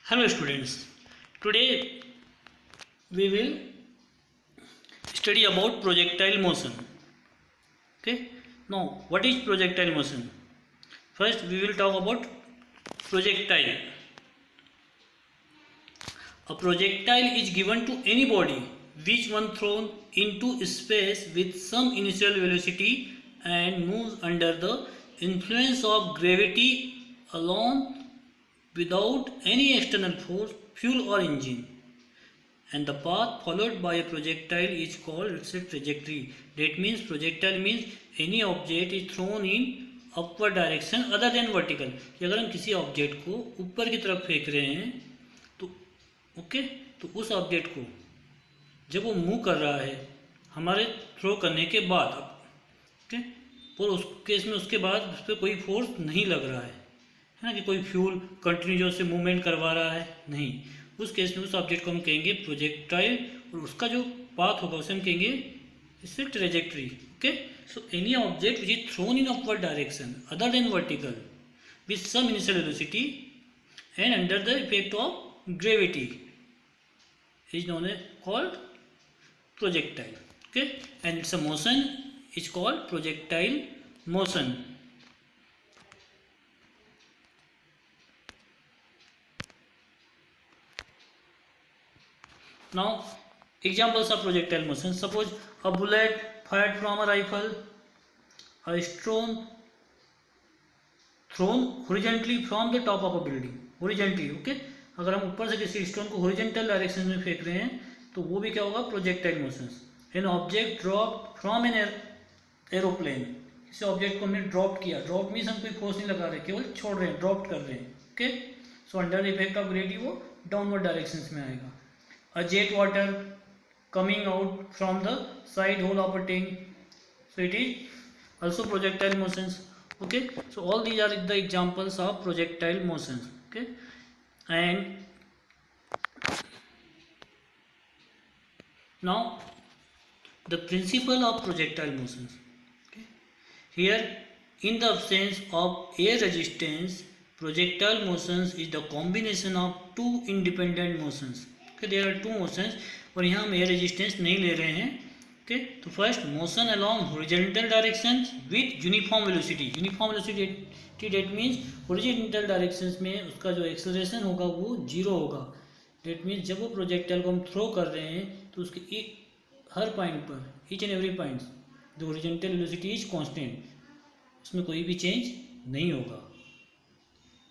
Hello students, today we will study about projectile motion. Okay, now what is projectile motion? First we will talk about projectile. A projectile is given to any body which one thrown into space with some initial velocity and moves under the influence of gravity alone without any external force, fuel or engine. And the path followed by a projectile is called its trajectory. That means projectile means any object is thrown in upward direction other than vertical. कि अगर हम किसी object को ऊपर की तरफ फेंक रहे हैं तो ओके तो उस ऑब्जेक्ट को जब वो मूव कर रहा है हमारे थ्रो करने के बाद ओके और उस केस में उसके बाद उस पर कोई फोर्स नहीं लग रहा है ना कि कोई फ्यूल कंटिन्यूस से मूवमेंट करवा रहा है नहीं, उस केस में उस ऑब्जेक्ट को हम कहेंगे प्रोजेक्टाइल और उसका जो पाथ होगा उसे हम कहेंगे इससे trajectory. Okay, so any object which is thrown in upward direction other than vertical with some initial velocity and under the effect of gravity is known as called projectile. Okay, and it's a motion is called projectile motion. Now, examples of projectile motion. Suppose a bullet fired from a rifle, a stone thrown horizontally from the top of a building. Horizontally, okay? अगर हम ऊपर से किसी stone को horizontal direction में फेंक रहे हैं तो वो भी क्या होगा projectile motion. An object drop from an aeroplane. किसी ऑब्जेक्ट को हमने ड्रॉप किया. ड्रॉप मीन्स हम कोई फोर्स नहीं लगा रहे, केवल छोड़ रहे हैं, ड्रॉप कर रहे हैं. Okay, so under the effect of gravity वो डाउनवर्ड डायरेक्शन में आएगा. A jet water coming out from the side hole of a tank, so it is also projectile motions. Okay, so all these are the examples of projectile motions. Okay, and now the principle of projectile motions. Okay, here in the absence of air resistance, projectile motions is the combination of two independent motions. Okay, there are two motions और यहाँ हम air resistance नहीं ले रहे हैं. Okay, तो first motion along horizontal direction with uniform velocity. Uniform velocity that means horizontal direction में उसका जो एक्सेलरेशन होगा वो जीरो होगा. डेट मीन्स जब वो प्रोजेक्टाइल को हम थ्रो कर रहे हैं तो उसके हर पॉइंट पर each and every point the horizontal velocity is constant, उसमें कोई भी चेंज नहीं होगा.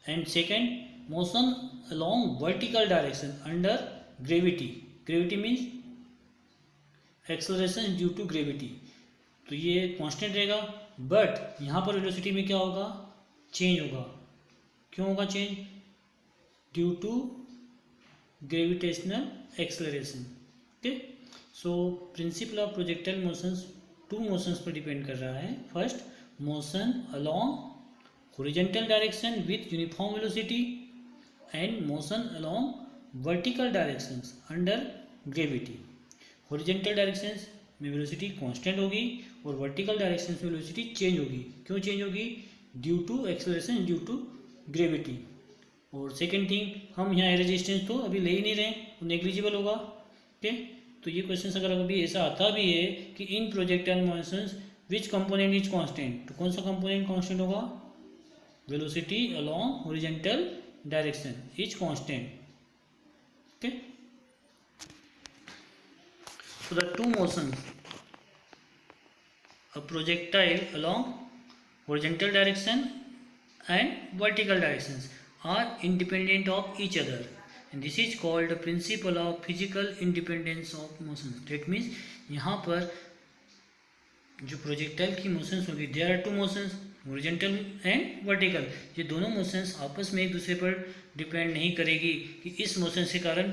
And second, motion along vertical direction under gravity. Gravity means acceleration due to gravity, तो ये कांस्टेंट रहेगा. बट यहाँ पर वेलोसिटी में क्या होगा, चेंज होगा. क्यों होगा change? Due to gravitational acceleration. Okay, so principle of projectile motions two motions पर डिपेंड कर रहा है. First, motion along horizontal direction with uniform velocity and motion along vertical directions under gravity. Horizontal directions में velocity constant होगी और vertical directions में velocity change होगी. क्यों चेंज होगी? Due to acceleration due to gravity. और सेकेंड थिंग, हम यहाँ एयर रेजिस्टेंस तो अभी ले ही नहीं रहे, तो नेग्लिजिबल होगा. ओके, तो ये क्वेश्चन अगर अभी ऐसा आता भी है कि in projectile motions which component is constant, तो कौन सा कंपोनेंट कांस्टेंट होगा? Velocity along horizontal direction is constant. Okay, so the two motions, a projectile along horizontal direction and vertical directions, are independent of each other, and this is called the principle of physical independence of motion. That means यहाँ पर जो projectile की motions होगी, there are two motions, horizontal and vertical. ये दोनों motions आपस में एक दूसरे पर डिपेंड नहीं करेगी कि इस मोशन से कारण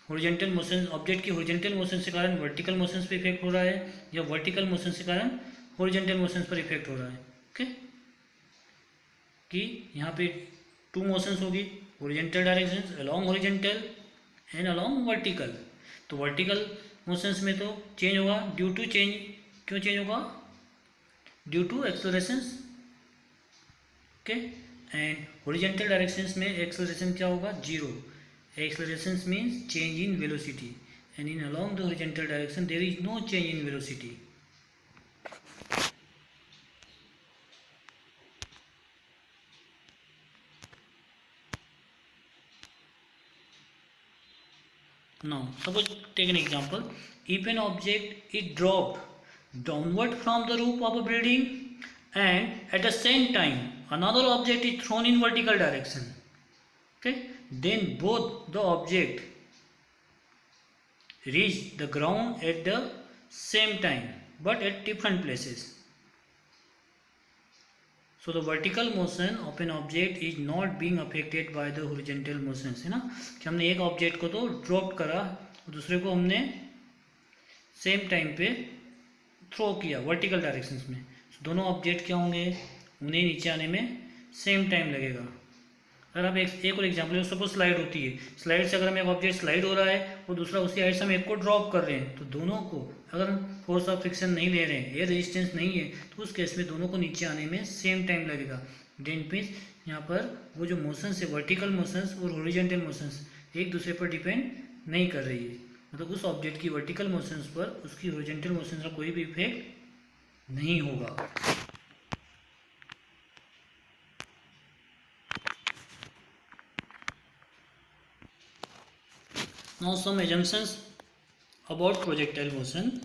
हॉरिजॉन्टल मोशन ऑब्जेक्ट की हॉरिजॉन्टल मोशन से कारण वर्टिकल मोशंस पर इफेक्ट हो रहा है या वर्टिकल मोशन से कारण हॉरिजॉन्टल मोशंस पर इफेक्ट हो रहा है. ओके, कि यहाँ पे टू मोशंस होगी, horizontal direction along horizontal and along vertical. तो वर्टिकल मोशंस में तो चेंज होगा ड्यू टू चेंज. क्यों चेंज होगा? Due to accelerations. Okay, and horizontal directions में एक्सेलरेशन क्या होगा? Zero. Accelerations means change in velocity, and in along the horizontal direction there is no change in velocity. Now, suppose take an example. If an object is dropped downward from the roof of a building, and at the same time another object is thrown in vertical direction, okay, then both the object reach the ground at the same time but at different places. So the vertical motion of an object is not being affected by the horizontal motions, है ना, कि हमने एक object को तो drop करा और दूसरे को हमने सेम टाइम पे थ्रो किया वर्टिकल डायरेक्शंस में, तो दोनों ऑब्जेक्ट क्या होंगे, उन्हें नीचे आने में सेम टाइम लगेगा. अगर आप एक और एग्जाम्पल है, सपोज स्लाइड होती है, स्लाइड से अगर हम एक ऑब्जेक्ट स्लाइड हो रहा है और दूसरा उसी हाइट से हम एक को ड्रॉप कर रहे हैं, तो दोनों को अगर हम फोर्स ऑफ फ्रिक्शन नहीं ले रहे हैं, एयर रेजिस्टेंस नहीं है, तो उस केस में दोनों को नीचे आने में सेम टाइम लगेगा. डेट मीन्स यहाँ पर वो जो मोशंस है वर्टिकल मोशंस और हॉरिजॉन्टल मोशंस एक दूसरे पर डिपेंड नहीं कर रही है. मतलब उस ऑब्जेक्ट की वर्टिकल मोशंस पर उसकी हॉरिजॉन्टल मोशंस का कोई भी इफेक्ट नहीं होगा. Now some assumptions about projectile motion.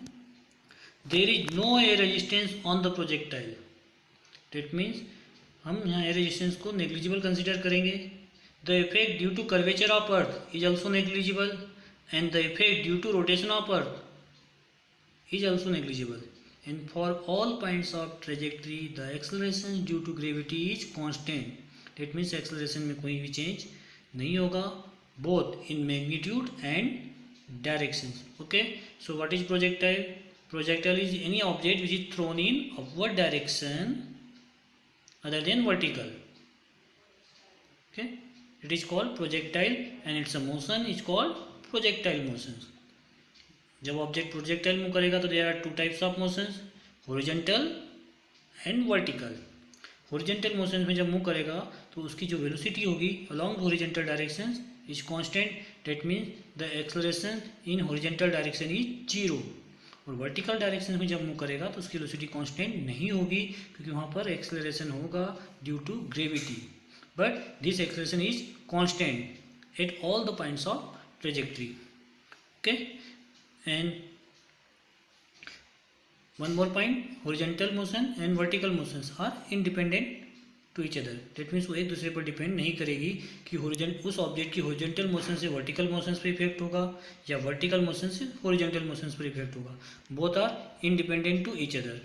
There is no air resistance on the projectile. That means हम यहाँ air resistance को negligible consider करेंगे. The effect due to curvature of earth is also negligible, and the effect due to rotation of earth is also negligible. And for all points of trajectory, the acceleration due to gravity is constant. That means acceleration में कोई भी change नहीं होगा, both in magnitude and directions. Okay, so what is projectile? Projectile is any object which is thrown in upward direction other than vertical. Okay, it is called projectile, and its a motion is called projectile motions. जब object projectile move करेगा तो there are two types of motions, horizontal and vertical. Horizontal motions में जब move करेगा तो उसकी जो velocity होगी along horizontal directions is constant. That means the acceleration in horizontal direction is zero. और वर्टिकल डायरेक्शन में जब मूव करेगा तो उसकी वेलोसिटी कांस्टेंट नहीं होगी, क्योंकि वहाँ पर एक्सेलरेशन होगा due to gravity. But this acceleration is constant at all the points of trajectory. Okay, and one more point, horizontal motion and vertical motions are independent to each other. That means वो एक दूसरे पर depend नहीं करेगी कि उस object की horizontal motion से वर्टिकल मोशंस पर इफेक्ट होगा या वर्टिकल मोशन से हॉरिजॉन्टल मोशंस पर इफेक्ट होगा. Both are independent to each other.